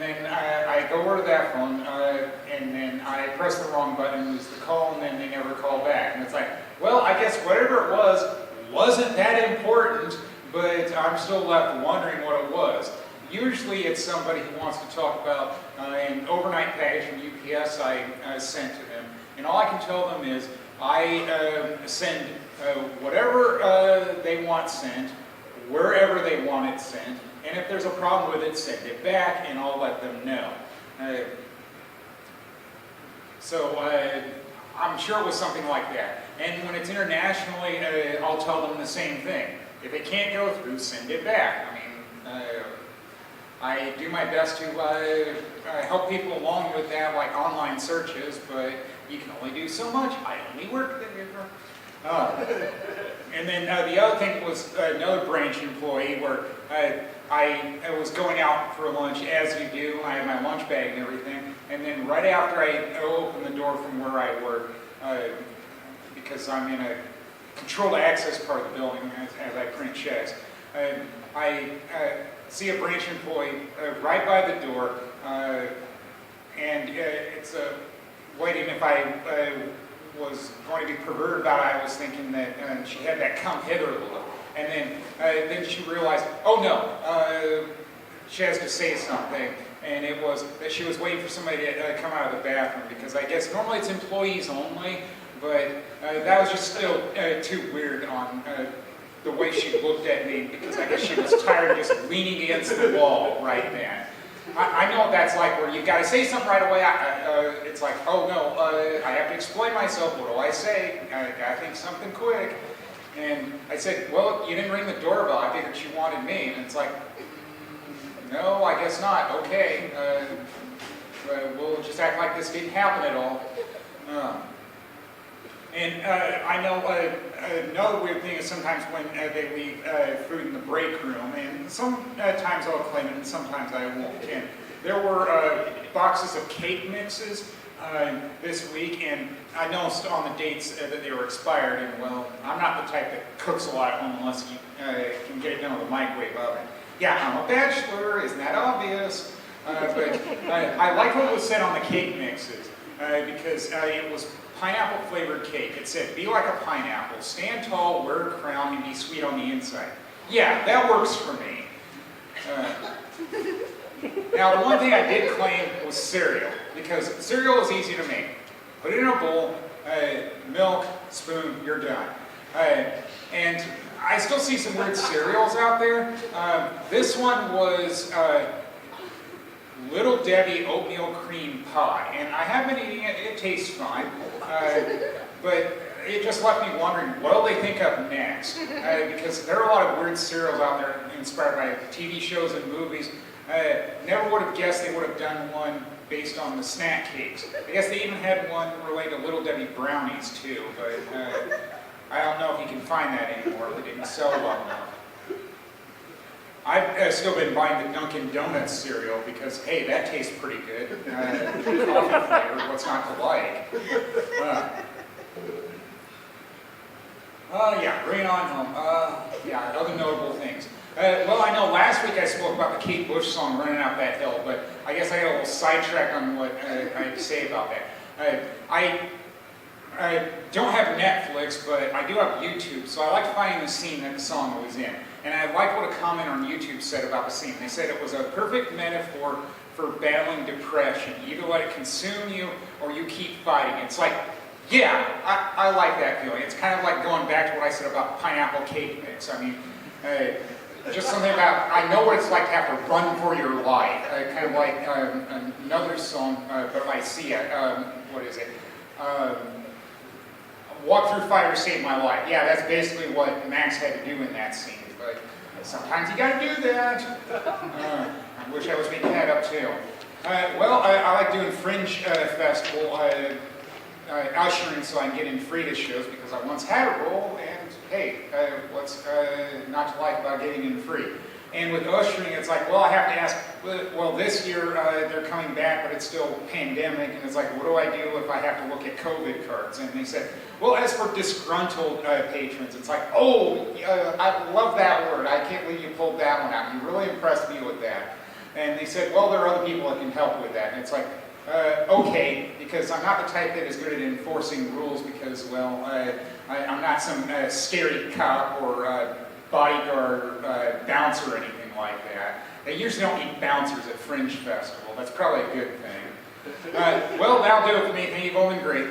And then I go over to that phone, and then I press the wrong button and lose the call, and then they never call back. And it's like, well, I guess whatever it wasn't that important, but I'm still left wondering what it was. Usually it's somebody who wants to talk about an overnight package from UPS I sent to them. And all I can tell them is I send whatever they want sent, wherever they want it sent, and if there's a problem with it, send it back, and I'll let them know. So I'm sure it was something like that. And when it's internationally, I'll tell them the same thing. If it can't go through, send it back. I mean, I do my best to help people along with that, like online searches, but you can only do so much. I only work there. And then the other thing was another branch employee where I was going out for lunch, as you do. I had my lunch bag and everything. And then right after I opened the door from where I work, because I'm in a controlled access part of the building as I print checks, I see a branch employee right by the door, and it's waiting if I was going to be perverted about it. I was thinking that she had that come hither look. And then she realized, oh no, she has to say something. And it was that she was waiting for somebody to come out of the bathroom, because I guess normally it's employees only, but that was just still too weird on the way she looked at me, because I guess she was tired of just leaning against the wall right then. I know what that's like, where you've got to say something right away. It's like, oh no, I have to explain myself. What do I say? I got to think something quick. And I said, well, you didn't ring the doorbell. I figured you wanted me. And it's like, no, I guess not. Okay, we'll just act like this didn't happen at all. And I know another weird thing is sometimes when they leave food in the break room, and sometimes I'll claim it and sometimes I won't. And there were boxes of cake mixes this week, and I noticed on the dates that they were expired, and well, I'm not the type that cooks a lot at home unless you can get it done with a microwave oven. Yeah, I'm a bachelor, isn't that obvious? But I like what was said on the cake mixes, because it was pineapple flavored cake. It said, be like a pineapple, stand tall, wear a crown, and be sweet on the inside. Yeah, that works for me. Now, the one thing I did claim was cereal, because cereal is easy to make. Put it in a bowl, milk, spoon, you're done. And I still see some weird cereals out there. This one was Little Debbie Oatmeal Cream Pie, and I have been eating it. It tastes fine, but it just left me wondering, what will they think of next? Because there are a lot of weird cereals out there inspired by TV shows and movies. Never would have guessed they would have done one based on the snack cakes. I guess they even had one related to Little Debbie brownies too, but I don't know if you can find that anymore. They didn't sell long enough. I've still been buying the Dunkin' Donuts cereal because, hey, that tastes pretty good. Coffee flavor, what's not to like? Yeah, bring it on home. Yeah, other notable things. Well, I know last week I spoke about the Kate Bush song, Running Out That Hill, but I guess I got a little sidetracked on what I had to say about that. I don't have Netflix, but I do have YouTube, so I like finding the scene that the song was in. And I like what a comment on YouTube said about the scene. They said it was a perfect metaphor for battling depression. You either let it consume you, or you keep fighting. It's like, yeah, I like that feeling. It's kind of like going back to what I said about pineapple cake mix. I mean, just something about, I know what it's like to have to run for your life. Kind of like another song by Sia, what is it? Walk through fire to save my life. Yeah, that's basically what Max had to do in that scene. But sometimes you gotta do that. I wish I was making that up too. Well, I like doing Fringe Festival ushering so I can get in free to shows, because I once had a role, and hey, what's not to like about getting in free? And with ushering, it's like, well, I have to ask, well, this year they're coming back, but it's still pandemic, and it's like, what do I do if I have to look at COVID cards? And they said, well, as for disgruntled patrons, it's like, oh, I love that word. I can't believe you pulled that one out. You really impressed me with that. And they said, well, there are other people that can help with that. And it's like, okay, because I'm not the type that is good at enforcing rules because, well, I'm not some scary cop or bodyguard bouncer or anything like that. They usually don't need bouncers at Fringe Festival. That's probably a good thing. Well, that'll do it for me. Thank you, Golden Great.